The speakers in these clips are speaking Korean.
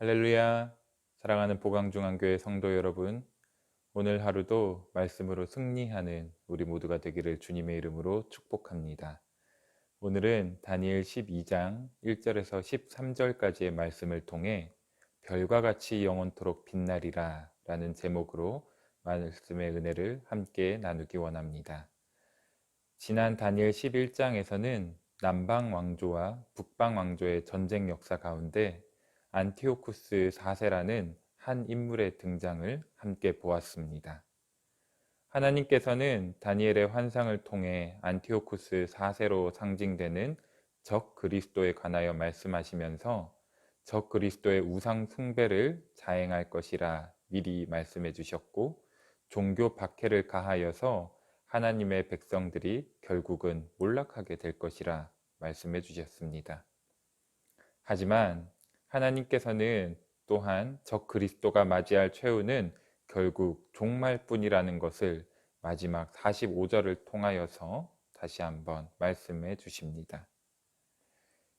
할렐루야. 사랑하는 보강중앙교회 성도 여러분, 오늘 하루도 말씀으로 승리하는 우리 모두가 되기를 주님의 이름으로 축복합니다. 오늘은 다니엘 12장 1절에서 13절까지의 말씀을 통해 별과 같이 영원토록 빛나리라 라는 제목으로 말씀의 은혜를 함께 나누기 원합니다. 지난 다니엘 11장에서는 남방 왕조와 북방 왕조의 전쟁 역사 가운데 안티오쿠스 4세라는 한 인물의 등장을 함께 보았습니다. 하나님께서는 다니엘의 환상을 통해 안티오쿠스 4세로 상징되는 적 그리스도에 관하여 말씀하시면서 적 그리스도의 우상 숭배를 자행할 것이라 미리 말씀해 주셨고, 종교 박해를 가하여서 하나님의 백성들이 결국은 몰락하게 될 것이라 말씀해 주셨습니다. 하지만 하나님께서는 또한 적 그리스도가 맞이할 최후는 결국 종말뿐이라는 것을 마지막 45절을 통하여서 다시 한번 말씀해 주십니다.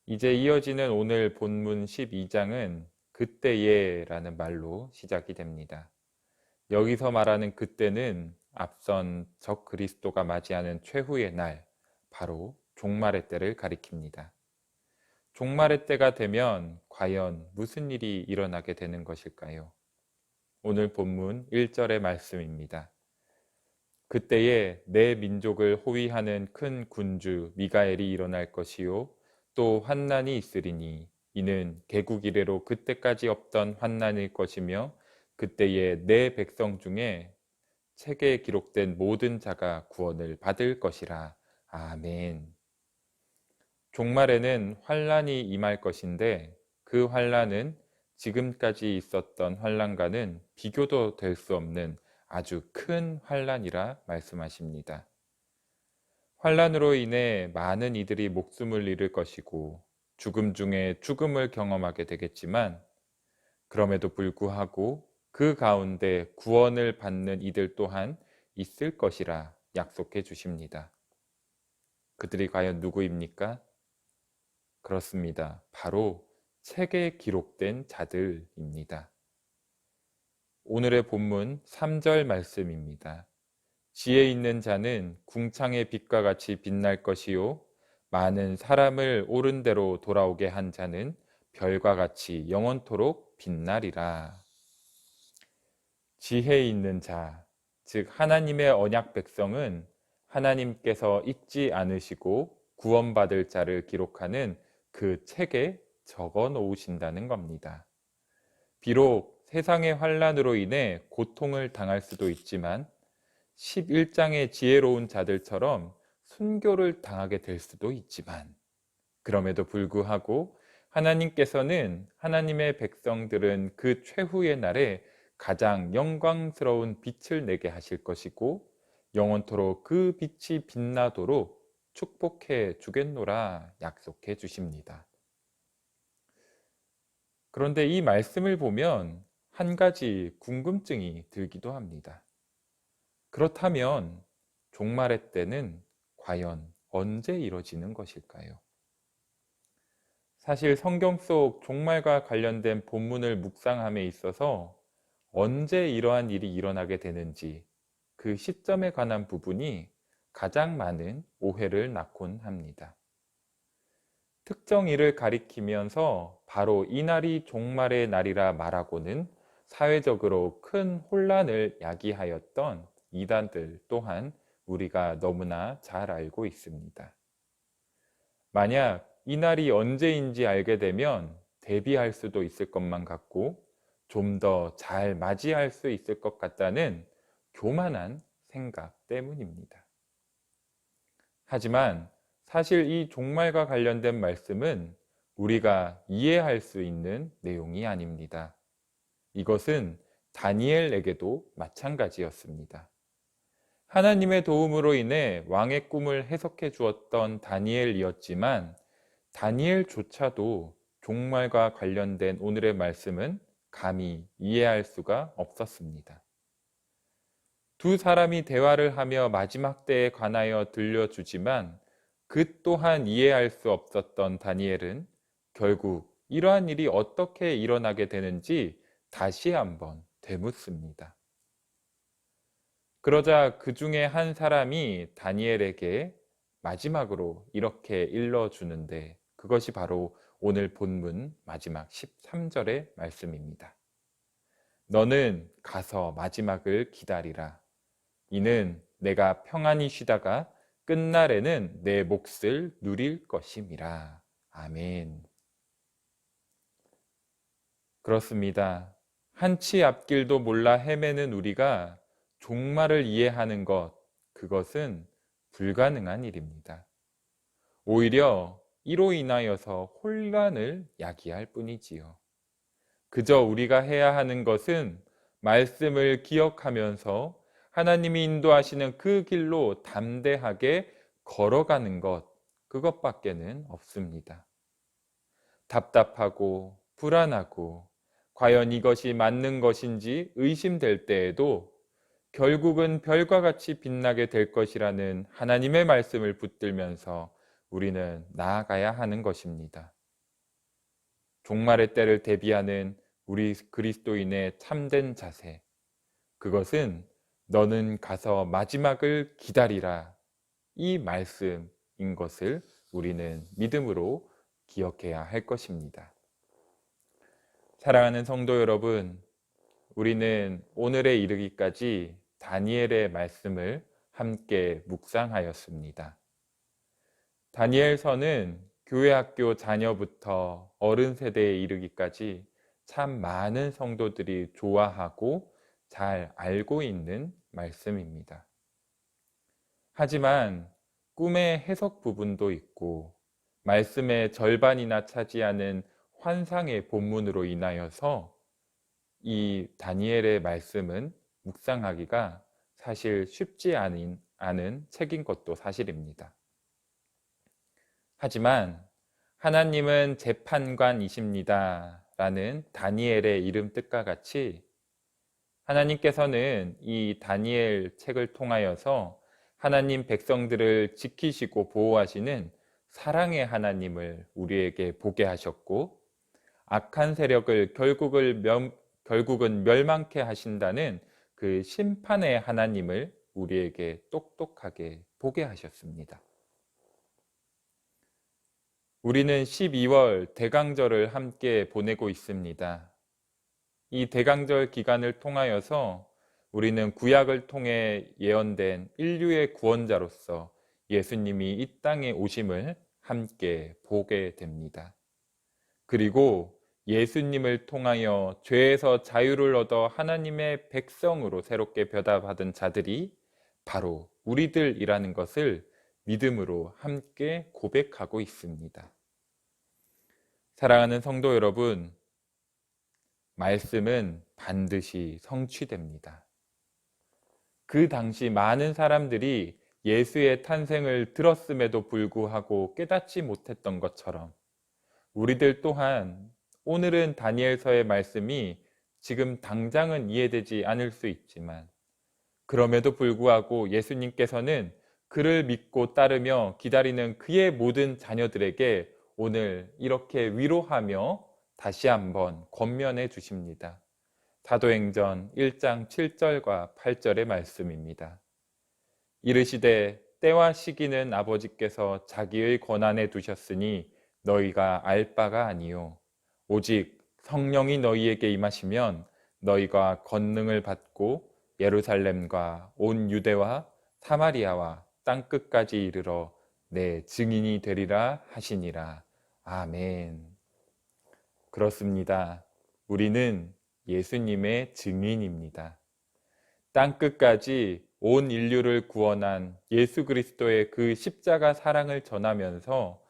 이제 이어지는 오늘 본문 12장은 그때에 라는 말로 시작이 됩니다. 여기서 말하는 그때는 앞선 적 그리스도가 맞이하는 최후의 날, 바로 종말의 때를 가리킵니다. 종말의 때가 되면 과연 무슨 일이 일어나게 되는 것일까요? 오늘 본문 1절의 말씀입니다. 그때에 내 민족을 호위하는 큰 군주 미가엘이 일어날 것이요 또 환난이 있으리니 이는 개국 이래로 그때까지 없던 환난일 것이며 그때에 내 백성 중에 책에 기록된 모든 자가 구원을 받을 것이라. 아멘. 종말에는 환난이 임할 것인데 그 환난은 지금까지 있었던 환난과는 비교도 될 수 없는 아주 큰 환난이라 말씀하십니다. 환난으로 인해 많은 이들이 목숨을 잃을 것이고 죽음 중에 죽음을 경험하게 되겠지만, 그럼에도 불구하고 그 가운데 구원을 받는 이들 또한 있을 것이라 약속해 주십니다. 그들이 과연 누구입니까? 그렇습니다. 바로 책에 기록된 자들입니다. 오늘의 본문 3절 말씀입니다. 지혜 있는 자는 궁창의 빛과 같이 빛날 것이요 많은 사람을 옳은 대로 돌아오게 한 자는 별과 같이 영원토록 빛나리라. 지혜 있는 자, 즉 하나님의 언약 백성은 하나님께서 잊지 않으시고 구원받을 자를 기록하는 그 책에 적어 놓으신다는 겁니다. 비록 세상의 환난으로 인해 고통을 당할 수도 있지만 11장의 지혜로운 자들처럼 순교를 당하게 될 수도 있지만, 그럼에도 불구하고 하나님께서는 하나님의 백성들은 그 최후의 날에 가장 영광스러운 빛을 내게 하실 것이고 영원토록 그 빛이 빛나도록 축복해 주겠노라 약속해 주십니다. 그런데 이 말씀을 보면 한 가지 궁금증이 들기도 합니다. 그렇다면 종말의 때는 과연 언제 이뤄지는 것일까요? 사실 성경 속 종말과 관련된 본문을 묵상함에 있어서 언제 이러한 일이 일어나게 되는지 그 시점에 관한 부분이 가장 많은 오해를 낳곤 합니다. 특정 일을 가리키면서 바로 이 날이 종말의 날이라 말하고는 사회적으로 큰 혼란을 야기하였던 이단들 또한 우리가 너무나 잘 알고 있습니다. 만약 이 날이 언제인지 알게 되면 대비할 수도 있을 것만 같고 좀 더 잘 맞이할 수 있을 것 같다는 교만한 생각 때문입니다. 하지만 사실 이 종말과 관련된 말씀은 우리가 이해할 수 있는 내용이 아닙니다. 이것은 다니엘에게도 마찬가지였습니다. 하나님의 도움으로 인해 왕의 꿈을 해석해 주었던 다니엘이었지만 다니엘조차도 종말과 관련된 오늘의 말씀은 감히 이해할 수가 없었습니다. 두 사람이 대화를 하며 마지막 때에 관하여 들려주지만 그 또한 이해할 수 없었던 다니엘은 결국 이러한 일이 어떻게 일어나게 되는지 다시 한번 되묻습니다. 그러자 그 중에 한 사람이 다니엘에게 마지막으로 이렇게 일러주는데, 그것이 바로 오늘 본문 마지막 13절의 말씀입니다. 너는 가서 마지막을 기다리라. 이는 내가 평안히 쉬다가 끝날에는 내 몫을 누릴 것임이라. 아멘. 그렇습니다. 한치 앞길도 몰라 헤매는 우리가 종말을 이해하는 것, 그것은 불가능한 일입니다. 오히려 이로 인하여서 혼란을 야기할 뿐이지요. 그저 우리가 해야 하는 것은 말씀을 기억하면서 하나님이 인도하시는 그 길로 담대하게 걸어가는 것, 그것밖에는 없습니다. 답답하고 불안하고 과연 이것이 맞는 것인지 의심될 때에도 결국은 별과 같이 빛나게 될 것이라는 하나님의 말씀을 붙들면서 우리는 나아가야 하는 것입니다. 종말의 때를 대비하는 우리 그리스도인의 참된 자세, 그것은 너는 가서 마지막을 기다리라, 이 말씀인 것을 우리는 믿음으로 기억해야 할 것입니다. 사랑하는 성도 여러분, 우리는 오늘에 이르기까지 다니엘의 말씀을 함께 묵상하였습니다. 다니엘서는 교회학교 자녀부터 어른 세대에 이르기까지 참 많은 성도들이 좋아하고 잘 알고 있는 말씀입니다. 하지만 꿈의 해석 부분도 있고 말씀의 절반이나 차지하는 환상의 본문으로 인하여서 이 다니엘의 말씀은 묵상하기가 사실 쉽지 않은 책인 것도 사실입니다. 하지만 하나님은 재판관이십니다 라는 다니엘의 이름 뜻과 같이 하나님께서는 이 다니엘 책을 통하여서 하나님 백성들을 지키시고 보호하시는 사랑의 하나님을 우리에게 보게 하셨고, 악한 세력을 결국은 멸망케 하신다는 그 심판의 하나님을 우리에게 똑똑하게 보게 하셨습니다. 우리는 12월 대강절을 함께 보내고 있습니다. 이 대강절 기간을 통하여서 우리는 구약을 통해 예언된 인류의 구원자로서 예수님이 이 땅에 오심을 함께 보게 됩니다. 그리고 예수님을 통하여 죄에서 자유를 얻어 하나님의 백성으로 새롭게 변화받은 자들이 바로 우리들이라는 것을 믿음으로 함께 고백하고 있습니다. 사랑하는 성도 여러분, 말씀은 반드시 성취됩니다. 그 당시 많은 사람들이 예수의 탄생을 들었음에도 불구하고 깨닫지 못했던 것처럼 우리들 또한 오늘은 다니엘서의 말씀이 지금 당장은 이해되지 않을 수 있지만 그럼에도 불구하고 예수님께서는 그를 믿고 따르며 기다리는 그의 모든 자녀들에게 오늘 이렇게 위로하며 다시 한번 권면해 주십니다. 사도행전 1장 7절과 8절의 말씀입니다. 이르시되 때와 시기는 아버지께서 자기의 권한에 두셨으니 너희가 알 바가 아니요 오직 성령이 너희에게 임하시면 너희가 권능을 받고 예루살렘과 온 유대와 사마리아와 땅끝까지 이르러 내 증인이 되리라 하시니라. 아멘. 그렇습니다. 우리는 예수님의 증인입니다. 땅끝까지 온 인류를 구원한 예수 그리스도의 그 십자가 사랑을 전하면서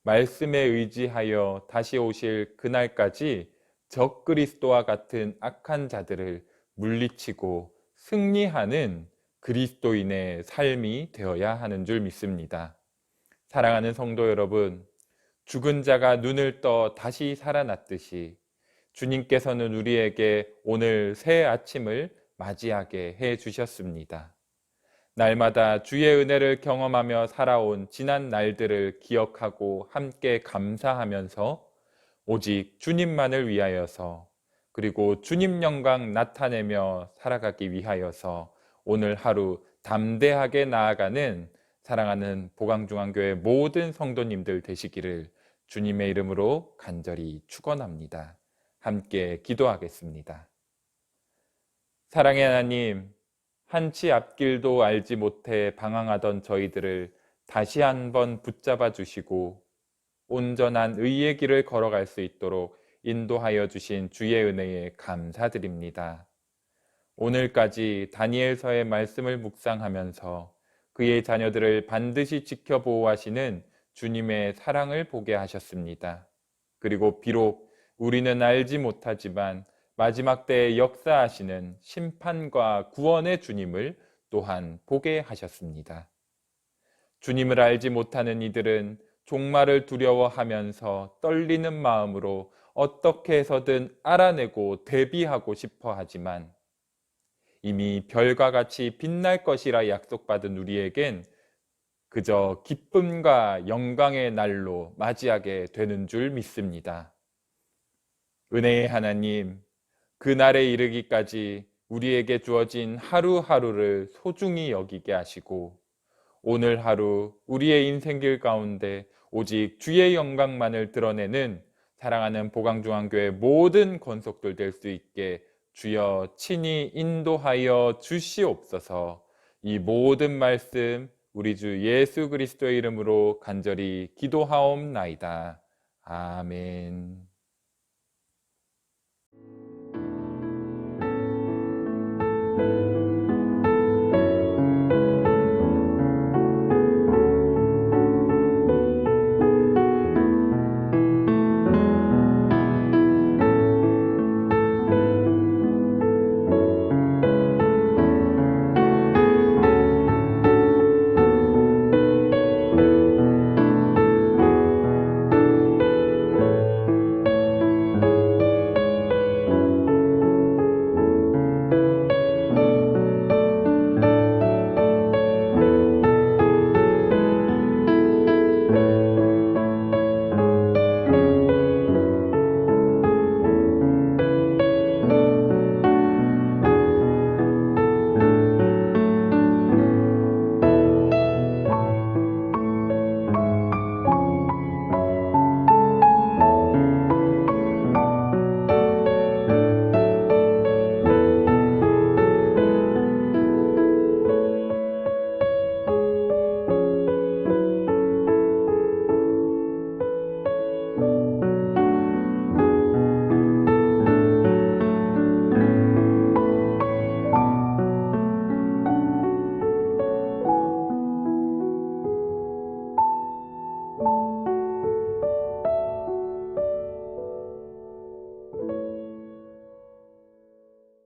말씀에 의지하여 다시 오실 그날까지 적 그리스도와 같은 악한 자들을 물리치고 승리하는 그리스도인의 삶이 되어야 하는 줄 믿습니다. 사랑하는 성도 여러분, 죽은 자가 눈을 떠 다시 살아났듯이 주님께서는 우리에게 오늘 새 아침을 맞이하게 해 주셨습니다. 날마다 주의 은혜를 경험하며 살아온 지난 날들을 기억하고 함께 감사하면서 오직 주님만을 위하여서, 그리고 주님 영광 나타내며 살아가기 위하여서 오늘 하루 담대하게 나아가는 사랑하는 보강중앙교회 모든 성도님들 되시기를 주님의 이름으로 간절히 축원합니다. 함께 기도하겠습니다. 사랑의 하나님, 한치 앞길도 알지 못해 방황하던 저희들을 다시 한번 붙잡아 주시고 온전한 의의 길을 걸어갈 수 있도록 인도하여 주신 주의 은혜에 감사드립니다. 오늘까지 다니엘서의 말씀을 묵상하면서 그의 자녀들을 반드시 지켜보호하시는 주님의 사랑을 보게 하셨습니다. 그리고 비록 우리는 알지 못하지만 마지막 때에 역사하시는 심판과 구원의 주님을 또한 보게 하셨습니다. 주님을 알지 못하는 이들은 종말을 두려워하면서 떨리는 마음으로 어떻게 해서든 알아내고 대비하고 싶어 하지만 이미 별과 같이 빛날 것이라 약속받은 우리에겐 그저 기쁨과 영광의 날로 맞이하게 되는 줄 믿습니다. 은혜의 하나님, 그 날에 이르기까지 우리에게 주어진 하루하루를 소중히 여기게 하시고 오늘 하루 우리의 인생길 가운데 오직 주의 영광만을 드러내는 사랑하는 보강중앙교회 모든 권속들 될 수 있게 주여 친히 인도하여 주시옵소서. 이 모든 말씀 우리 주 예수 그리스도의 이름으로 간절히 기도하옵나이다. 아멘.